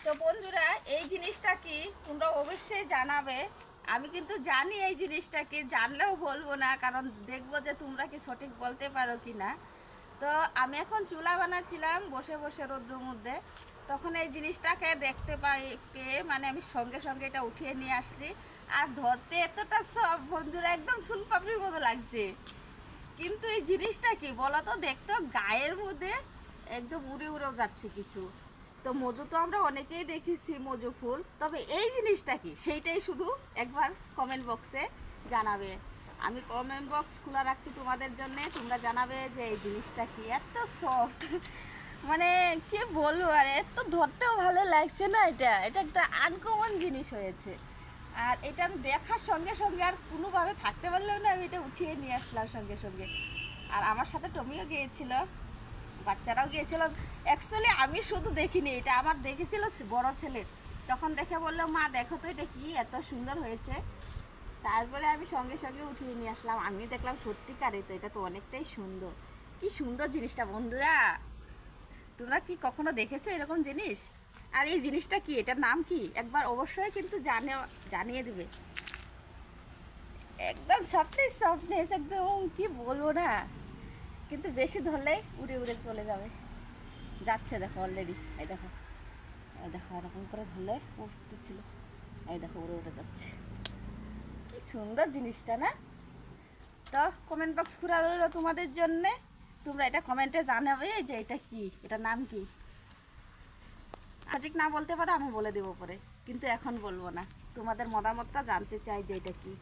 তো বন্ধুরা, এই জিনিসটা কি তোমরা অবশ্যই জানাবে। আমি কিন্তু জানি এই জিনিসটা কি, জানলেও বলবো না, কারণ দেখবো যে তোমরা কি সঠিক বলতে পারো কি না। তো আমি এখন চুলা বানাচ্ছিলাম বসে বসে রোদ্রের মধ্যে, তখন এই জিনিসটাকে দেখতে পেয়ে মানে আমি সঙ্গে সঙ্গে এটা উঠিয়ে নিয়ে আসছি। আর ধরতে এতটা সব বন্ধুরা, একদম সুনপাপড়ির মতো লাগছে। কিন্তু এই জিনিসটা কি বলো তো, দেখতো গায়ের মধ্যে একদম উড়ে উড়েও যাচ্ছে কিছু। তো মজু তো আমরা অনেকেই দেখেছি, মজু ফুল, তবে এই জিনিসটা কি সেইটাই শুধু একবার কমেন্ট বক্সে জানাবে। আমি কমেন্ট বক্স খোলা রাখছি তোমাদের জন্য, তোমরা জানাবে যে এই জিনিসটা কি এত সফট। মানে কি বলবো, আর এত ধরতেও ভালো লাগছে না। এটা এটা একটা আনকমন জিনিস হয়েছে। আর এটা আমি দেখার সঙ্গে সঙ্গে আর কোনোভাবে থাকতে পারলেও না, আমি এটা উঠিয়ে নিয়ে আসলাম সঙ্গে সঙ্গে। আর আমার সাথে টমিও গিয়েছিল, বাচ্চারাও গিয়েছিল। অ্যাকচুয়ালি আমি শুধু দেখিনি, এটা আমার দেখেছিল বড় ছেলে, তখন দেখে বললো মা দেখো তো এটা কি এত সুন্দর হয়েছে। তারপরে আমি সঙ্গে সঙ্গে উঠিয়ে নিয়ে আসলাম। আমি দেখলাম সত্যিকারে তো এটা তো অনেকটাই সুন্দর। কি সুন্দর জিনিসটা বন্ধুরা, তোমরা কি কখনো দেখেছো এরকম জিনিস? আর এই জিনিসটা কি, এটার নাম কি একবার অবশ্যই কিন্তু জানিয়ে দিবে। একদম সফটনেস সফটনেস, একদম কি বলবো না। কিন্তু বেশি ধরলেই উড়ে উড়ে চলে যাবে। যাচ্ছে দেখো অলরেডি, এই দেখো, এই দেখো এরকম করে ধরলে উঠতেছিল, এই দেখো উড়ে উড়ে যাচ্ছে। কি সুন্দর জিনিসটা না? তো কমেন্ট বক্স খোলা রইলো তোমাদের জন্যে, তোমরা এটা কমেন্টে জানাবে যে এটা কি, এটার নাম কি। সঠিক না বলতে পারো আমি বলে দেবো পরে, কিন্তু এখন বলবো না। তোমাদের মতামতটা জানতে চাই যে এটা কি।